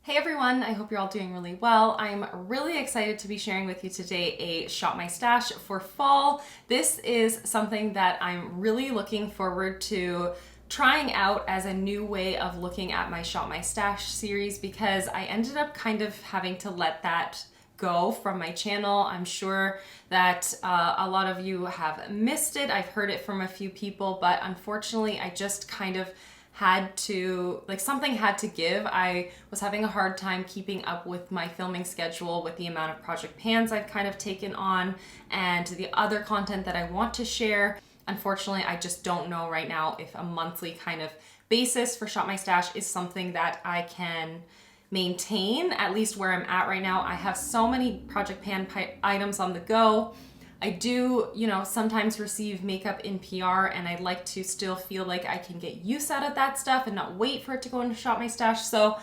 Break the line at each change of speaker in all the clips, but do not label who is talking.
Hey everyone, I hope you're all doing really well. I'm really excited to be sharing with you today a Shop My Stash for fall. This is something that I'm really looking forward to trying out as a new way of looking at my Shop My Stash series because I ended up kind of having to let that go from my channel. I'm sure that a lot of you have missed it. I've heard it from a few people, but unfortunately I just kind of had to, something had to give. I was having a hard time keeping up with my filming schedule with the amount of project pans I've kind of taken on and the other content that I want to share. Unfortunately, I just don't know right now if a monthly kind of basis for Shop My Stash is something that I can maintain, at least where I'm at right now. I have so many project pan items on the go. I do, sometimes receive makeup in PR and I'd like to still feel like I can get use out of that stuff and not wait for it to go into Shop My Stash. So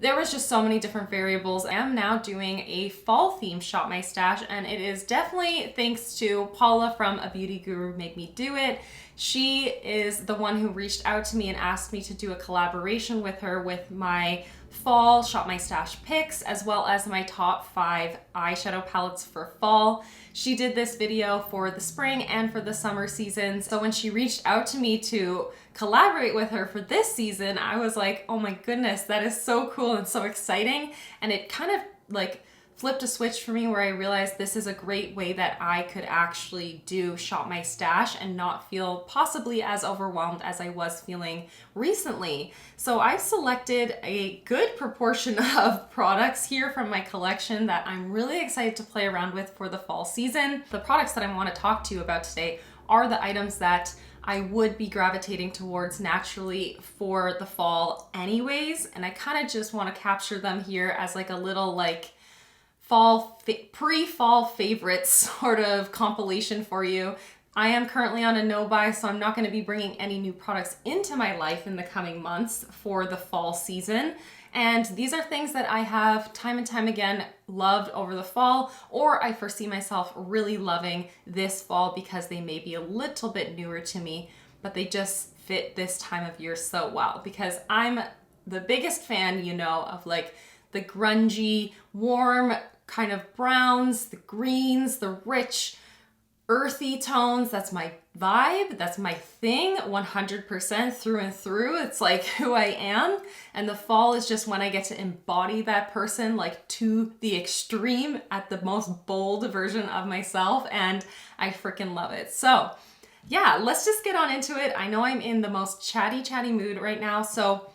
there was just so many different variables. I am now doing a fall theme Shop My Stash and it is definitely thanks to Paula from A Beauty Guru Made Me Do It. She is the one who reached out to me and asked me to do a collaboration with her with my fall Shop My Stash picks, as well as my top 5 eyeshadow palettes for fall. She did this video for the spring and for the summer seasons. So when she reached out to me to collaborate with her for this season, I was like, oh my goodness, that is so cool and so exciting. And it kind of flipped a switch for me where I realized this is a great way that I could actually do Shop My Stash and not feel possibly as overwhelmed as I was feeling recently. So I've selected a good proportion of products here from my collection that I'm really excited to play around with for the fall season. The products that I want to talk to you about today are the items that I would be gravitating towards naturally for the fall anyways, and I kind of just want to capture them here as a little pre-fall favorites sort of compilation for you. I am currently on a no-buy, so I'm not going to be bringing any new products into my life in the coming months for the fall season. And these are things that I have time and time again loved over the fall, or I foresee myself really loving this fall because they may be a little bit newer to me, but they just fit this time of year so well because I'm the biggest fan, of the grungy, warm, kind of browns, the greens, the rich, earthy tones. That's my vibe. That's my thing, 100% through and through. It's who I am. And the fall is just when I get to embody that person to the extreme at the most bold version of myself. And I freaking love it. So yeah, let's just get on into it. I know I'm in the most chatty mood right now. So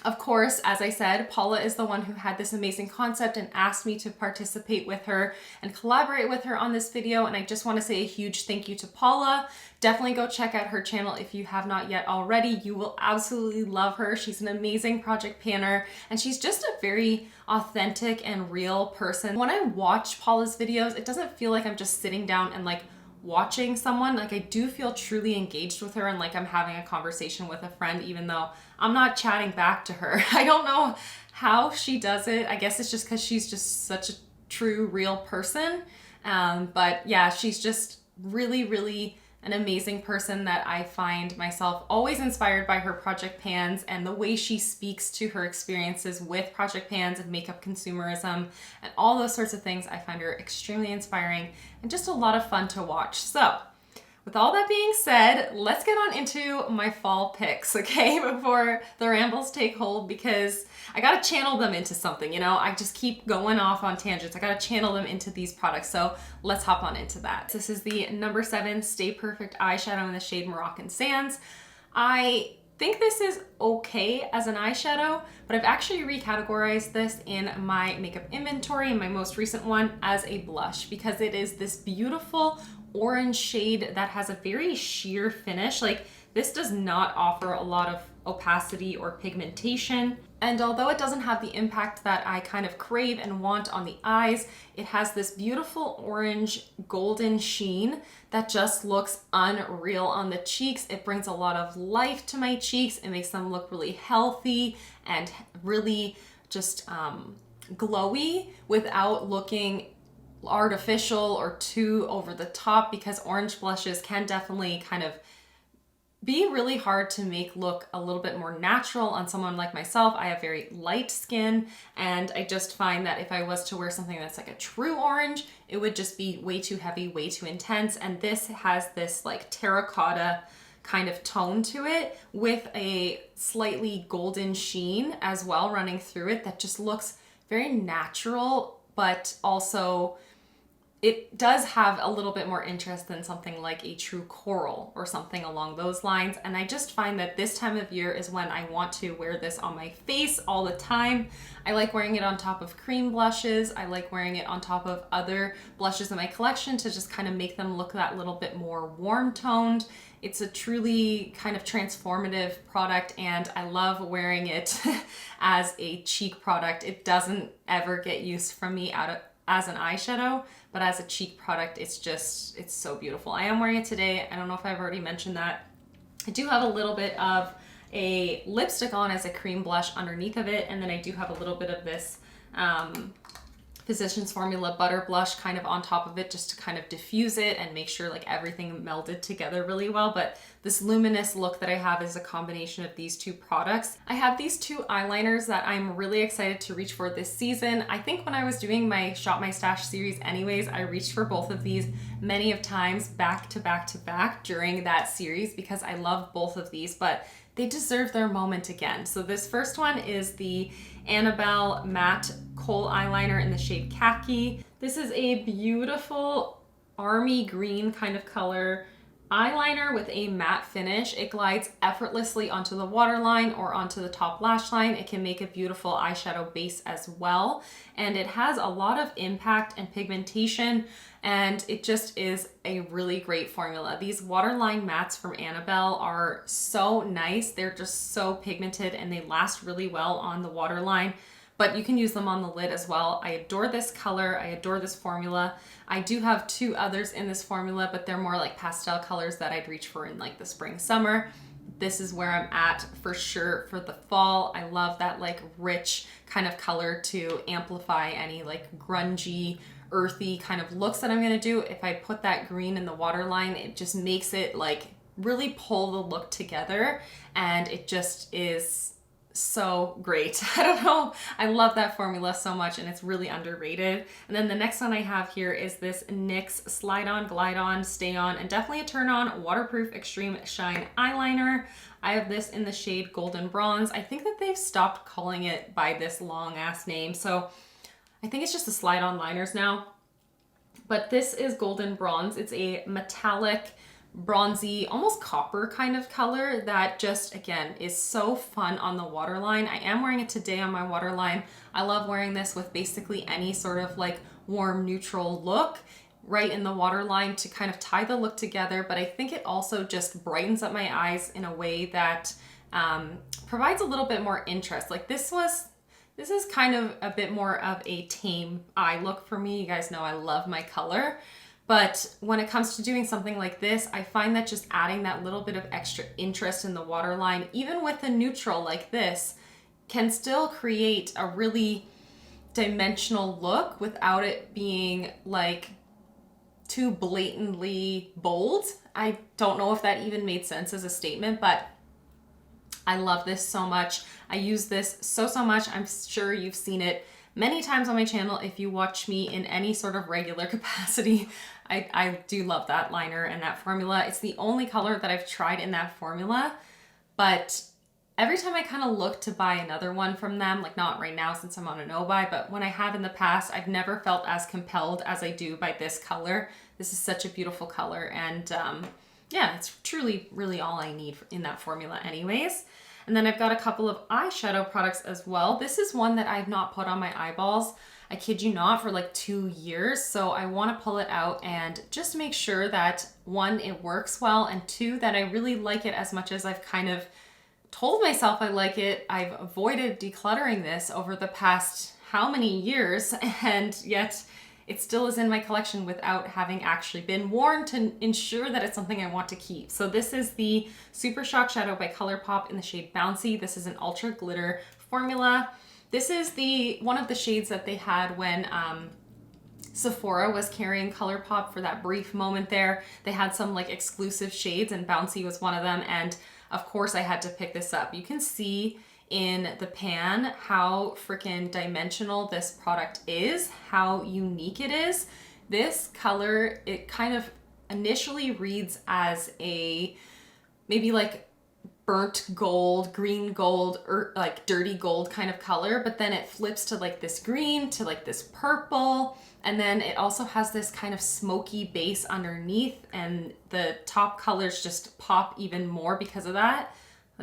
of course, as I said, Paula is the one who had this amazing concept and asked me to participate with her and collaborate with her on this video. And I just want to say a huge thank you to Paula. Definitely go check out her channel if you have not yet already. You will absolutely love her. She's an amazing project panner and she's just a very authentic and real person. When I watch Paula's videos, it doesn't feel like I'm just sitting down and watching someone. I do feel truly engaged with her and I'm having a conversation with a friend, even though I'm not chatting back to her. I don't know how she does it. I guess it's just because she's just such a true, real person. But yeah, she's just really an amazing person that I find myself always inspired by her project pans and the way she speaks to her experiences with project pans and makeup consumerism and all those sorts of things. I find her extremely inspiring and just a lot of fun to watch. So with all that being said, let's get on into my fall picks, okay? Before the rambles take hold, because I gotta channel them into something, I just keep going off on tangents. I gotta channel them into these products, so let's hop on into that. This is the number 7 Stay Perfect eyeshadow in the shade Moroccan Sands. I think this is okay as an eyeshadow, but I've actually recategorized this in my makeup inventory in my most recent one as a blush because it is this beautiful orange shade that has a very sheer finish. This does not offer a lot of opacity or pigmentation. And although it doesn't have the impact that I kind of crave and want on the eyes, it has this beautiful orange golden sheen that just looks unreal on the cheeks. It brings a lot of life to my cheeks. It makes them look really healthy and really just glowy without looking artificial or too over the top, because orange blushes can definitely kind of be really hard to make look a little bit more natural on someone like myself. I have very light skin, and I just find that if I was to wear something that's like a true orange, it would just be way too heavy, way too intense. And this has this like terracotta kind of tone to it with a slightly golden sheen as well running through it that just looks very natural, but also it does have a little bit more interest than something like a true coral or something along those lines. And I just find that this time of year is when I want to wear this on my face all the time. I like wearing it on top of cream blushes. I like wearing it on top of other blushes in my collection to just kind of make them look that little bit more warm toned. It's a truly kind of transformative product, and I love wearing it as a cheek product. It doesn't ever get used from me as an eyeshadow, but as a cheek product, it's so beautiful. I am wearing it today. I don't know if I've already mentioned that. I do have a little bit of a lipstick on as a cream blush underneath of it, and then I do have a little bit of this Physicians Formula Butter Blush kind of on top of it just to kind of diffuse it and make sure like everything melded together really well. But this luminous look that I have is a combination of these two products. I have these two eyeliners that I'm really excited to reach for this season. I think when I was doing my Shop My Stash series anyways, I reached for both of these many of times back to back to back during that series because I love both of these, but they deserve their moment again. So this first one is the Annabelle Matte Kohl Eyeliner in the shade Khaki. This is a beautiful army green kind of color eyeliner with a matte finish. It glides effortlessly onto the waterline or onto the top lash line. It can make a beautiful eyeshadow base as well. And it has a lot of impact and pigmentation, and it just is a really great formula. These waterline mattes from Annabelle are so nice. They're just so pigmented and they last really well on the waterline, but you can use them on the lid as well. I adore this color. I adore this formula. I do have two others in this formula, but they're more like pastel colors that I'd reach for in like the spring, summer. This is where I'm at for sure for the fall. I love that like rich kind of color to amplify any like grungy, earthy kind of looks that I'm gonna do. If I put that green in the waterline, it just makes it like really pull the look together, and it just is so great. I don't know. I love that formula so much, and it's really underrated. And then the next one I have here is this NYX Slide On, Glide On, Stay On, and definitely a turn on waterproof extreme shine eyeliner. I have this in the shade Golden Bronze. I think that they've stopped calling it by this long ass name, so I think it's just the Slide On liners now. But this is Golden Bronze. It's a metallic, bronzy, almost copper kind of color that just, again, is so fun on the waterline. I am wearing it today on my waterline. I love wearing this with basically any sort of like warm neutral look right in the waterline to kind of tie the look together, but I think it also just brightens up my eyes in a way that provides a little bit more interest. Like this is kind of a bit more of a tame eye look for me. You guys know I love my color. But when it comes to doing something like this, I find that just adding that little bit of extra interest in the waterline, even with a neutral like this, can still create a really dimensional look without it being like too blatantly bold. I don't know if that even made sense as a statement, but I love this so much. I use this so much. I'm sure you've seen it many times on my channel if you watch me in any sort of regular capacity. I do love that liner and that formula. It's the only color that I've tried in that formula, but every time I kind of look to buy another one from them, like not right now since I'm on a no-buy, but when I have in the past, I've never felt as compelled as I do by this color. This is such a beautiful color, and yeah, it's truly really all I need in that formula anyways. And then I've got a couple of eyeshadow products as well. This is one that I've not put on my eyeballs, I kid you not, for like 2 years. So I want to pull it out and just make sure that one, it works well, and two, that I really like it as much as I've kind of told myself I like it. I've avoided decluttering this over the past how many years, and yet it still is in my collection without having actually been worn to ensure that it's something I want to keep. So this is the Super Shock Shadow by Colourpop in the shade Bouncy. This is an ultra glitter formula. This is one of the shades that they had when Sephora was carrying Colourpop for that brief moment there. They had some like exclusive shades and Bouncy was one of them. And of course I had to pick this up. You can see in the pan how freaking dimensional this product is, how unique it is. This color, it kind of initially reads as a maybe like burnt gold, green gold, or like dirty gold kind of color, but then it flips to like this green, to like this purple, and then it also has this kind of smoky base underneath, and the top colors just pop even more because of that.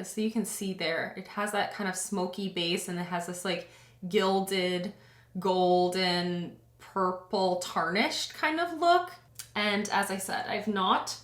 So you can see there, it has that kind of smoky base, and it has this like gilded golden purple tarnished kind of look. And as I said, I've not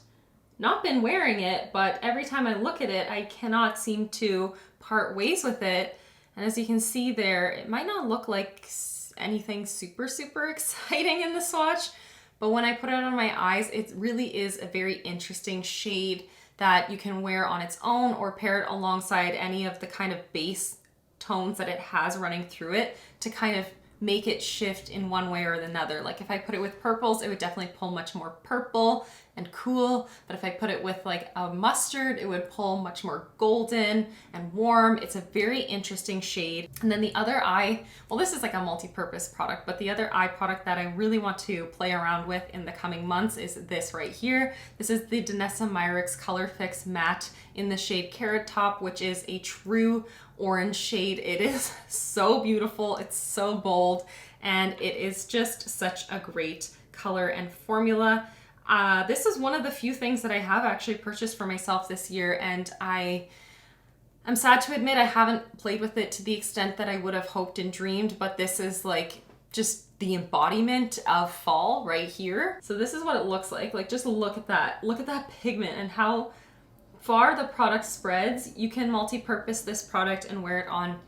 been wearing it, but every time I look at it, I cannot seem to part ways with it. And as you can see there, it might not look like anything super exciting in the swatch, but when I put it on my eyes, it really is a very interesting shade that you can wear on its own or pair it alongside any of the kind of base tones that it has running through it to kind of make it shift in one way or another. Like if I put it with purples, it would definitely pull much more purple and cool. But if I put it with like a mustard, it would pull much more golden and warm. It's a very interesting shade. And then the other eye, well, this is like a multi-purpose product, but the other eye product that I really want to play around with in the coming months is this right here. This is the Danessa Myricks Colourfix Matte in the shade Carrot Top, which is a true orange shade. It is so beautiful. It's so bold, and it is just such a great color and formula. This is one of the few things that I have actually purchased for myself this year, and I'm sad to admit I haven't played with it to the extent that I would have hoped and dreamed, but this is like just the embodiment of fall right here. So this is what it looks like. Like just look at that. Look at that pigment and how far the product spreads. You can multi-purpose this product and wear it on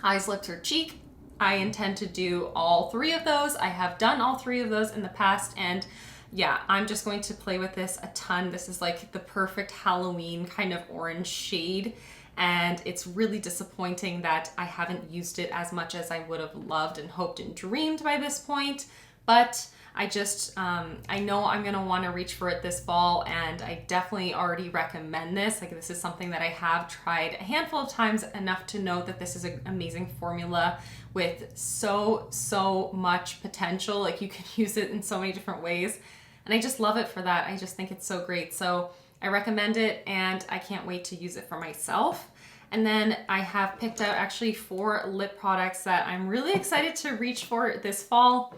eyes, lips, or cheek. I intend to do all three of those. I have done all three of those in the past, and yeah, I'm just going to play with this a ton. This is like the perfect Halloween kind of orange shade, and it's really disappointing that I haven't used it as much as I would have loved and hoped and dreamed by this point. But I just, I know I'm gonna wanna reach for it this fall, and I definitely already recommend this. Like this is something that I have tried a handful of times, enough to know that this is an amazing formula with so much potential. Like you can use it in so many different ways. And I just love it for that. I just think it's so great. So I recommend it, and I can't wait to use it for myself. And then I have picked out actually 4 lip products that I'm really excited to reach for this fall.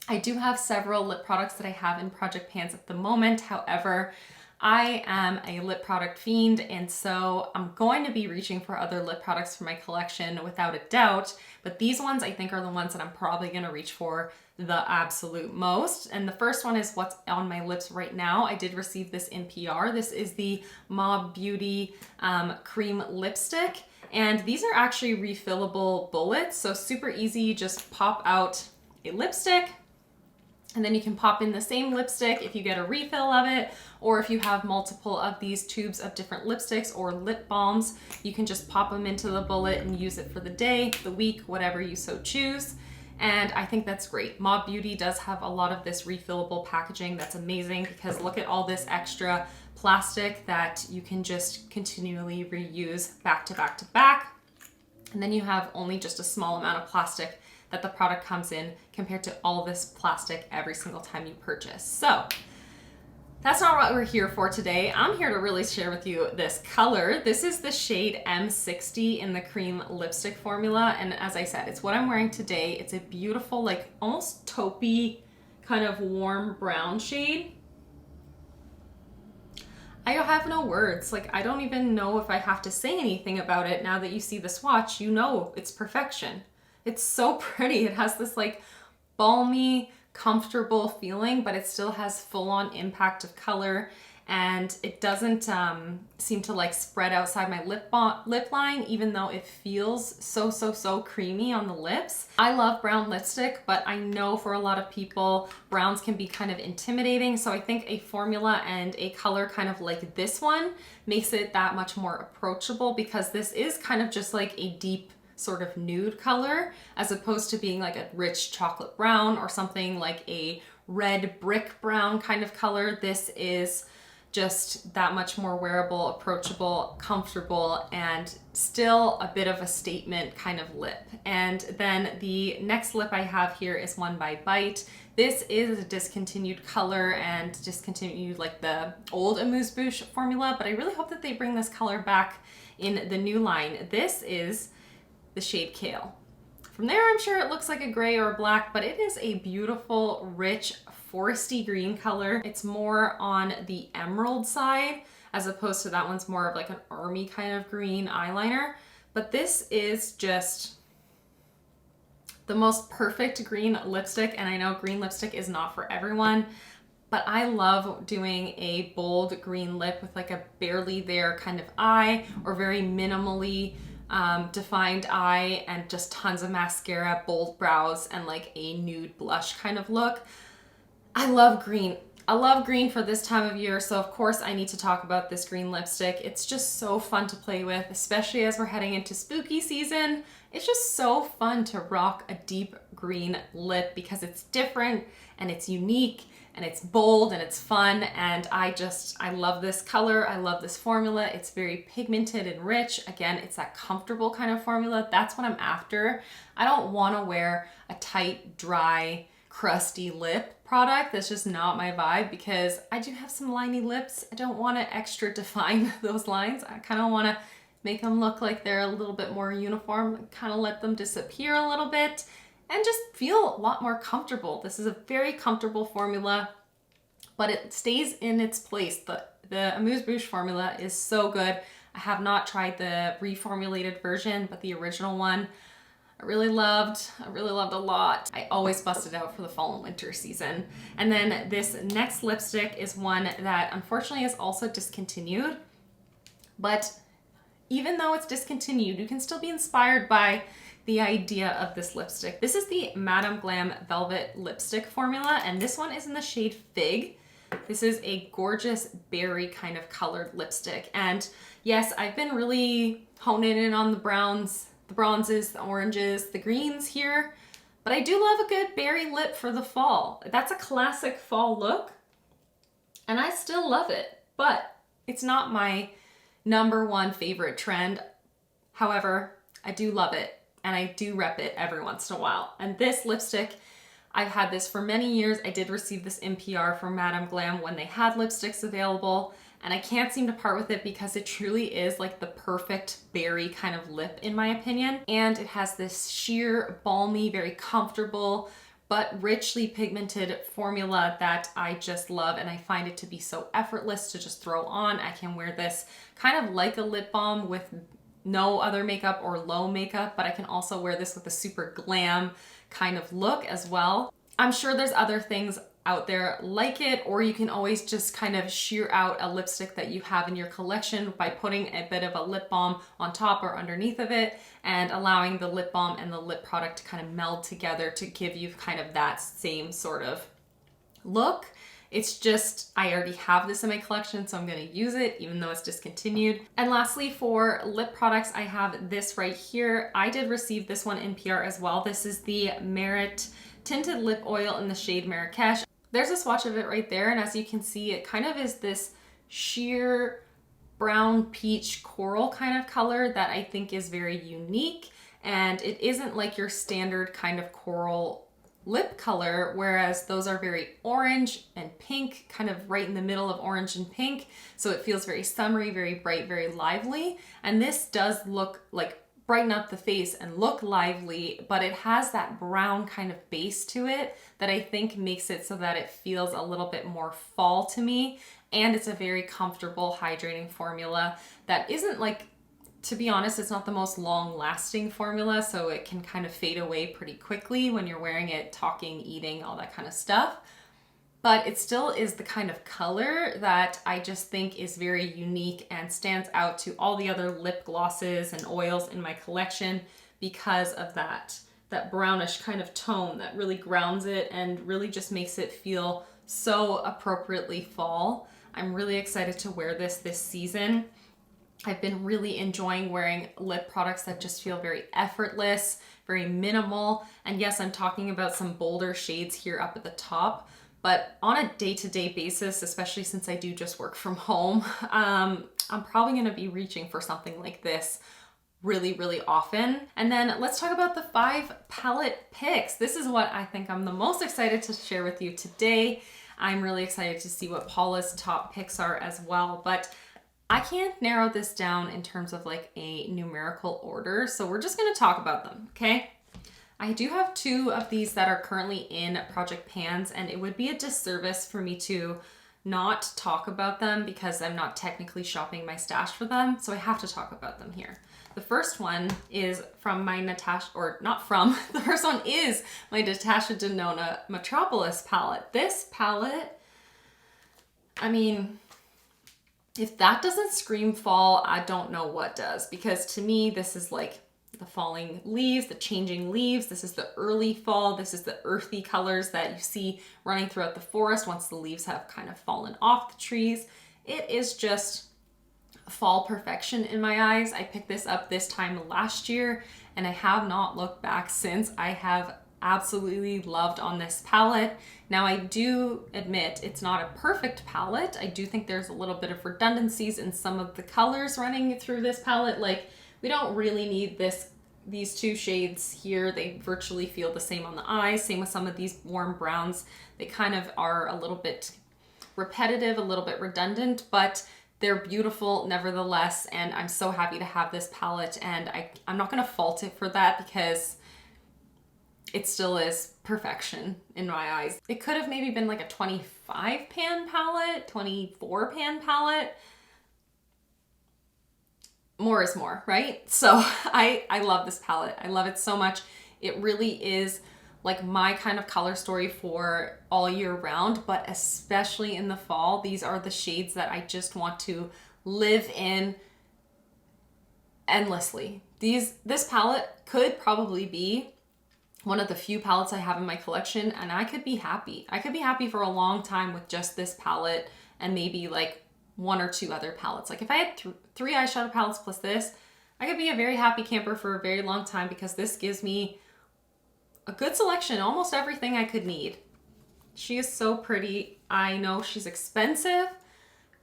I do have several lip products that I have in project pans at the moment. However, I am a lip product fiend, and so I'm going to be reaching for other lip products for my collection without a doubt. But these ones I think are the ones that I'm probably going to reach for the absolute most. And the first one is what's on my lips right now. I did receive this in PR. This is the Mob Beauty cream lipstick. And these are actually refillable bullets. So super easy. You just pop out a lipstick, and then you can pop in the same lipstick if you get a refill of it, or if you have multiple of these tubes of different lipsticks or lip balms, you can just pop them into the bullet and use it for the day, the week, whatever you so choose. And I think that's great. Mob Beauty does have a lot of this refillable packaging. That's amazing, because look at all this extra plastic that you can just continually reuse back to back to back. And then you have only just a small amount of plastic that the product comes in compared to all this plastic every single time you purchase. So that's not what we're here for today. I'm here to really share with you this color. This is the shade M60 in the cream lipstick formula. And as I said, it's what I'm wearing today. It's a beautiful, like almost taupey kind of warm brown shade. I have no words. Like, I don't even know if I have to say anything about it. Now that you see the swatch, you know it's perfection. It's so pretty. It has this like balmy, comfortable feeling, but it still has full-on impact of color, and it doesn't seem to like spread outside my lip line, even though it feels so creamy on the lips. I love brown lipstick, but I know for a lot of people browns can be kind of intimidating, so I think a formula and a color kind of like this one makes it that much more approachable, because this is kind of just like a deep sort of nude color, as opposed to being like a rich chocolate brown or something like a red brick brown kind of color. This is just that much more wearable, approachable, comfortable, and still a bit of a statement kind of lip. And then the next lip I have here is one by Bite. This is a discontinued color and discontinued like the old Amuse Bouche formula, but I really hope that they bring this color back in the new line. This is the shade Kale. From there, I'm sure it looks like a gray or a black, but it is a beautiful, rich, foresty green color. It's more on the emerald side, as opposed to that one's more of like an army kind of green eyeliner. But this is just the most perfect green lipstick, and I know green lipstick is not for everyone, but I love doing a bold green lip with like a barely there kind of eye, or very minimally defined eye and just tons of mascara, bold brows, and like a nude blush kind of look. I love green. I love green for this time of year, so of course I need to talk about this green lipstick. It's just so fun to play with, especially as we're heading into spooky season. It's just so fun to rock a deep green lip because it's different and it's unique and it's bold and it's fun, and I love this color. I love this formula. It's very pigmented and rich. Again, it's that comfortable kind of formula. That's what I'm after. I don't want to wear a tight, dry, crusty lip product. That's just not my vibe, because I do have some liney lips. I don't want to extra define those lines. I kind of want to make them look like they're a little bit more uniform, kind of let them disappear a little bit, and just feel a lot more comfortable. This is a very comfortable formula, but it stays in its place. The Amuse Bouche formula is so good. I have not tried the reformulated version, but the original one I really loved a lot. I always bust it out for the fall and winter season. And then this next lipstick is one that unfortunately is also discontinued, but even though it's discontinued, you can still be inspired by the idea of this lipstick. This is the Madame Glam Velvet Lipstick formula, and this one is in the shade Fig. This is a gorgeous berry kind of colored lipstick. And yes, I've been really honing in on the browns, the bronzes, the oranges, the greens here, but I do love a good berry lip for the fall. That's a classic fall look, and I still love it, but it's not my number one favorite trend. However, I do love it, and I do rep it every once in a while. And this lipstick, I've had this for many years. I did receive this NPR from Madame Glam when they had lipsticks available, and I can't seem to part with it because it truly is like the perfect berry kind of lip in my opinion. And it has this sheer, balmy, very comfortable, but richly pigmented formula that I just love, and I find it to be so effortless to just throw on. I can wear this kind of like a lip balm with no other makeup or low makeup, but I can also wear this with a super glam kind of look as well. I'm sure there's other things out there like it, or you can always just kind of sheer out a lipstick that you have in your collection by putting a bit of a lip balm on top or underneath of it and allowing the lip balm and the lip product to kind of meld together to give you kind of that same sort of look. It's just, I already have this in my collection, so I'm gonna use it even though it's discontinued. And lastly, for lip products, I have this right here. I did receive this one in PR as well. This is the Merit Tinted Lip Oil in the shade Marrakech. There's a swatch of it right there, and as you can see, it kind of is this sheer brown peach coral kind of color that I think is very unique, and it isn't like your standard kind of coral lip color, whereas those are very orange and pink, kind of right in the middle of orange and pink, so it feels very summery, very bright, very lively. And this does look like brighten up the face and look lively, but it has that brown kind of base to it that I think makes it so that it feels a little bit more fall to me. And it's a very comfortable hydrating formula that isn't like, to be honest, it's not the most long lasting formula, so it can kind of fade away pretty quickly when you're wearing it, talking, eating, all that kind of stuff. But it still is the kind of color that I just think is very unique and stands out to all the other lip glosses and oils in my collection because of that brownish kind of tone that really grounds it and really just makes it feel so appropriately fall. I'm really excited to wear this season. I've been really enjoying wearing lip products that just feel very effortless, very minimal. And yes, I'm talking about some bolder shades here up at the top, but on a day-to-day basis, especially since I do just work from home, I'm probably gonna be reaching for something like this really, really often. And then let's talk about the 5 palette picks. This is what I think I'm the most excited to share with you today. I'm really excited to see what Paula's top picks are as well, but I can't narrow this down in terms of like a numerical order, so we're just gonna talk about them, okay? I do have 2 of these that are currently in Project Pans, and it would be a disservice for me to not talk about them because I'm not technically shopping my stash for them, so I have to talk about them here. The first one is from my Natasha, or not from, the first one is my Natasha Denona Metropolis palette. This palette, I mean, if that doesn't scream fall, I don't know what does, because to me, this is like the falling leaves, the changing leaves. This is the early fall. This is the earthy colors that you see running throughout the forest once the leaves have kind of fallen off the trees. It is just fall perfection in my eyes. I picked this up this time last year and I have not looked back since. I have absolutely loved on this palette. Now I do admit it's not a perfect palette. I do think there's a little bit of redundancies in some of the colors running through this palette. Like, we don't really need these 2 shades here. They virtually feel the same on the eyes. Same with some of these warm browns. They kind of are a little bit repetitive, a little bit redundant, but they're beautiful nevertheless. And I'm so happy to have this palette, and I'm not gonna fault it for that because it still is perfection in my eyes. It could have maybe been like a 25 pan palette, 24 pan palette. More is more, right? So I love this palette. I love it so much. It really is like my kind of color story for all year round, but especially in the fall. These are the shades that I just want to live in endlessly. This palette could probably be one of the few palettes I have in my collection, and I could be happy. I could be happy for a long time with just this palette and maybe like 1 or 2 other palettes. Like if I had 3 eyeshadow palettes plus this, I could be a very happy camper for a very long time because this gives me a good selection, almost everything I could need. She is so pretty. I know she's expensive,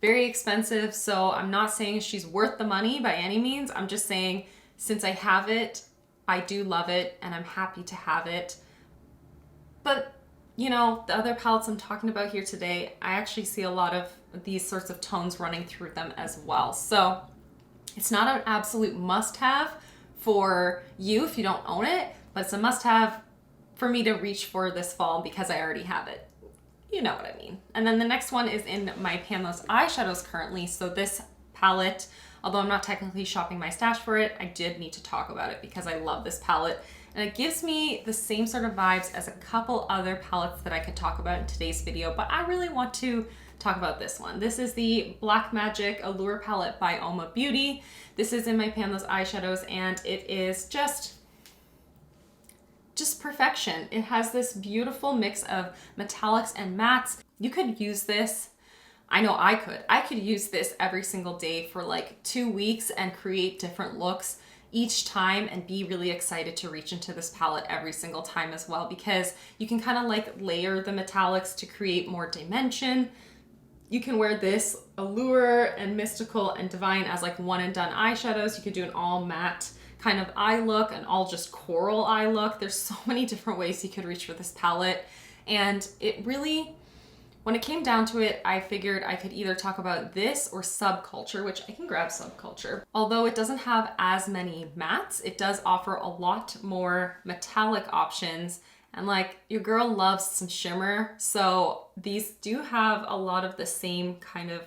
very expensive, so I'm not saying she's worth the money by any means. I'm just saying since I have it, I do love it and I'm happy to have it. But you know, the other palettes I'm talking about here today, I actually see a lot of these sorts of tones running through them as well. So it's not an absolute must-have for you if you don't own it, but it's a must-have for me to reach for this fall because I already have it. You know what I mean. And then the next one is in my Panlos eyeshadows currently. So this palette, although I'm not technically shopping my stash for it, I did need to talk about it because I love this palette. And it gives me the same sort of vibes as a couple other palettes that I could talk about in today's video, but I really want to talk about this one. This is the Black Magic Allure palette by UOMA Beauty. This is in my Panlos eyeshadows, and it is just perfection. It has this beautiful mix of metallics and mattes. You could use this, I know I could use this every single day for like 2 weeks and create different looks each time and be really excited to reach into this palette every single time as well, because you can kind of like layer the metallics to create more dimension. You can wear this Allure and Mystical and Divine as like one and done eyeshadows. You could do an all matte kind of eye look, an all just coral eye look. There's so many different ways you could reach for this palette. And it really, when it came down to it, I figured I could either talk about this or Subculture, which I can grab Subculture. Although it doesn't have as many mattes, it does offer a lot more metallic options. And like, your girl loves some shimmer. So these do have a lot of the same kind of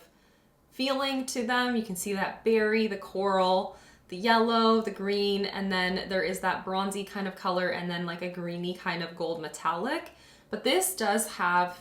feeling to them. You can see that berry, the coral, the yellow, the green, and then there is that bronzy kind of color and then like a greeny kind of gold metallic. But this does have,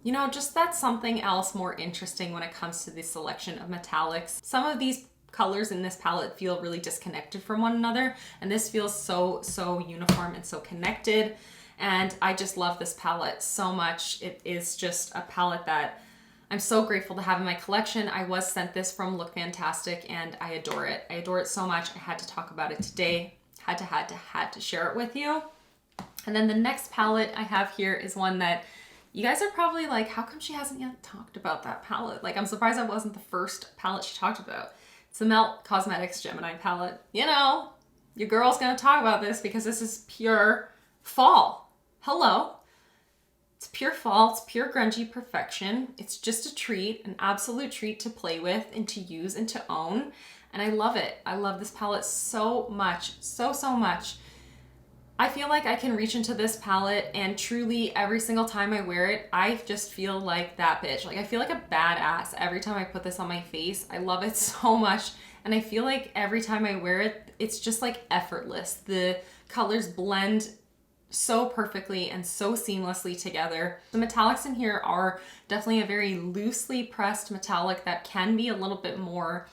you know, just that's something else more interesting when it comes to the selection of metallics. Some of these colors in this palette feel really disconnected from one another, and this feels so uniform and so connected. And I just love this palette so much. It is just a palette that I'm so grateful to have in my collection. I was sent this from Look Fantastic and I adore it. I adore it so much. I had to talk about it today. Had to share it with you. And then the next palette I have here is one that you guys are probably like, how come she hasn't yet talked about that palette? Like, I'm surprised that wasn't the first palette she talked about. It's the Melt Cosmetics Gemini palette. You know, your girl's gonna talk about this because this is pure fall. Hello. It's pure fall, it's pure grungy perfection. It's just a treat, an absolute treat to play with and to use and to own. And I love it. I love this palette so much, so much. I feel like I can reach into this palette and truly every single time I wear it, I just feel like that bitch. Like I feel like a badass every time I put this on my face. I love it so much. And I feel like every time I wear it, it's just like effortless. The colors blend so perfectly and so seamlessly together. The metallics in here are definitely a very loosely pressed metallic that can be a little bit more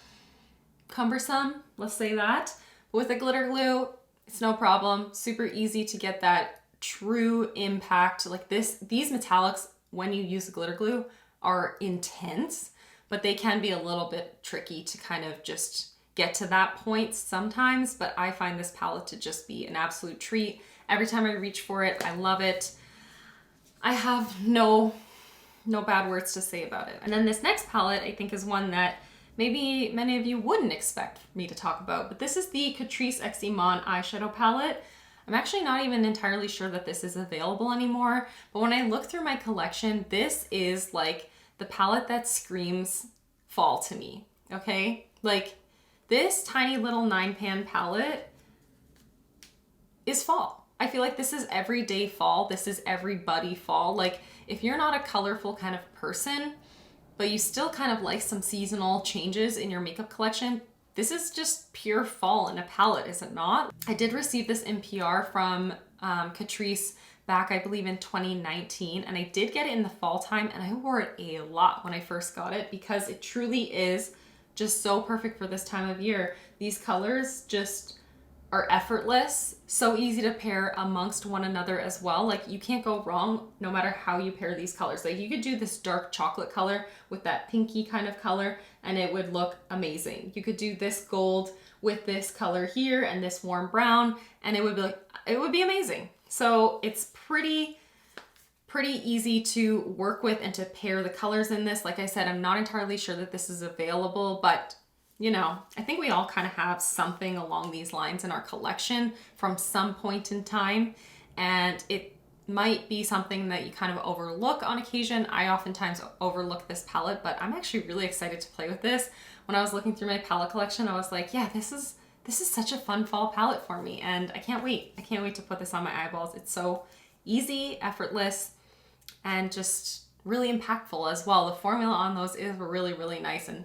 cumbersome, let's say that. But with the glitter glue, it's no problem. Super easy to get that true impact. Like these metallics, when you use the glitter glue, are intense, but they can be a little bit tricky to kind of just get to that point sometimes. But I find this palette to just be an absolute treat. Every time I reach for it, I love it. I have no bad words to say about it. And then this next palette, I think, is one that maybe many of you wouldn't expect me to talk about, but this is the Catrice X Eman eyeshadow palette. I'm actually not even entirely sure that this is available anymore, but when I look through my collection, this is like the palette that screams fall to me, okay? Like this tiny little 9-pan palette is fall. I feel like this is everyday fall. This is everybody fall. Like if you're not a colorful kind of person, but you still kind of like some seasonal changes in your makeup collection, this is just pure fall in a palette, is it not? I did receive this in PR from Catrice back, I believe, in 2019, and I did get it in the fall time, and I wore it a lot when I first got it because it truly is just so perfect for this time of year. These colors just are effortless, so easy to pair amongst one another as well. Like you can't go wrong no matter how you pair these colors. Like you could do this dark chocolate color with that pinky kind of color and it would look amazing. You could do this gold with this color here and this warm brown and it would be amazing. So it's pretty easy to work with and to pair the colors in this. Like I said, I'm not entirely sure that this is available, but you know, I think we all kind of have something along these lines in our collection from some point in time, and it might be something that you kind of overlook on occasion. I oftentimes overlook this palette, but I'm actually really excited to play with this. When I was looking through my palette collection, I was like, yeah, this is such a fun fall palette for me, and I can't wait. I can't wait to put this on my eyeballs. It's so easy, effortless, and just really impactful as well. The formula on those is really nice and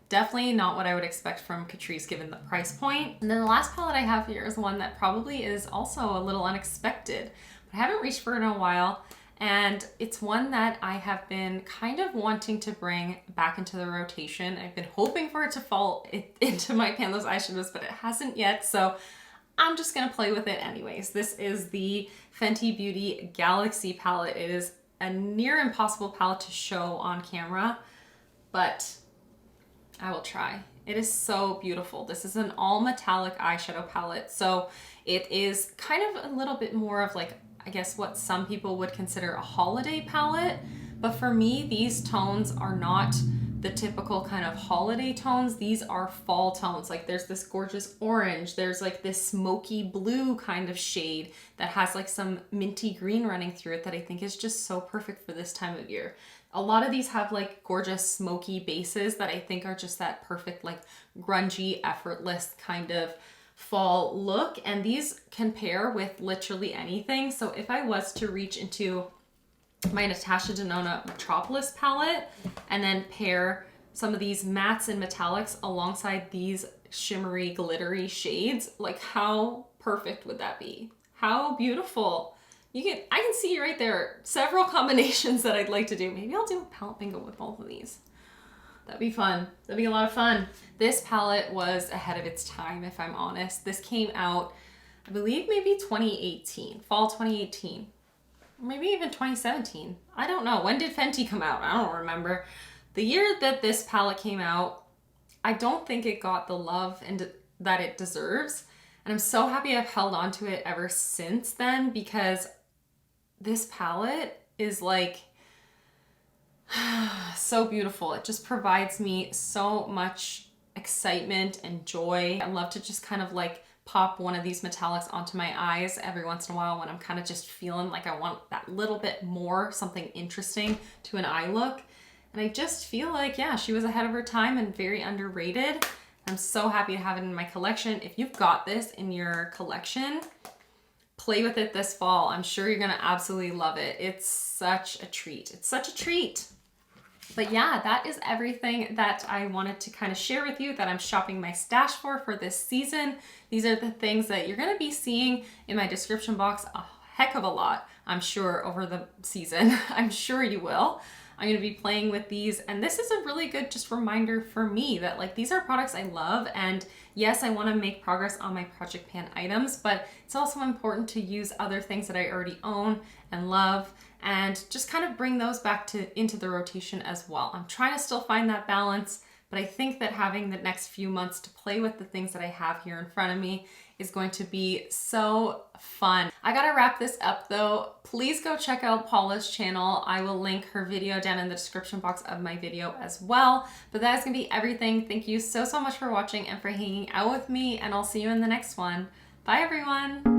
definitely not what I would expect from Catrice given the price point. And then the last palette I have here is one that probably is also a little unexpected, but I haven't reached for it in a while. And it's one that I have been kind of wanting to bring back into the rotation. I've been hoping for it to fall into my Panless eyeshadows, but it hasn't yet. So I'm just gonna play with it anyways. This is the Fenty Beauty Galaxy palette. It is a near impossible palette to show on camera, but I will try. It is so beautiful. This is an all metallic eyeshadow palette. So it is kind of a little bit more of like, I guess what some people would consider a holiday palette. But for me, these tones are not the typical kind of holiday tones. These are fall tones. Like there's this gorgeous orange. There's like this smoky blue kind of shade that has like some minty green running through it that I think is just so perfect for this time of year. A lot of these have like gorgeous smoky bases that I think are just that perfect like grungy, effortless kind of fall look. And these can pair with literally anything. So if I was to reach into my Natasha Denona Metropolis palette and then pair some of these mattes and metallics alongside these shimmery, glittery shades, like how perfect would that be? How beautiful. I can see right there several combinations that I'd like to do. Maybe I'll do a palette bingo with both of these. That'd be fun. That'd be a lot of fun. This palette was ahead of its time, if I'm honest. This came out, I believe maybe 2018, fall 2018, maybe even 2017. I don't know. When did Fenty come out? I don't remember. The year that this palette came out, I don't think it got the love that it deserves. And I'm so happy I've held on to it ever since then, because this palette is like so beautiful. It just provides me so much excitement and joy. I love to just kind of like pop one of these metallics onto my eyes every once in a while when I'm kind of just feeling like I want that little bit more, something interesting to an eye look. And I just feel like, yeah, she was ahead of her time and very underrated. I'm so happy to have it in my collection. If you've got this in your collection, play with it this fall. I'm sure you're gonna absolutely love it. It's such a treat. It's such a treat. But yeah, that is everything that I wanted to kind of share with you that I'm shopping my stash for this season. These are the things that you're gonna be seeing in my description box a heck of a lot, I'm sure, over the season. I'm sure you will. I'm gonna be playing with these, and this is a really good just reminder for me that like these are products I love, and yes, I wanna make progress on my Project Pan items, but it's also important to use other things that I already own and love and just kind of bring those back into the rotation as well. I'm trying to still find that balance, but I think that having the next few months to play with the things that I have here in front of me is going to be so fun. I gotta wrap this up though. Please go check out Paula's channel. I will link her video down in the description box of my video as well. But that is gonna be everything. Thank you so much for watching and for hanging out with me, and I'll see you in the next one. Bye everyone.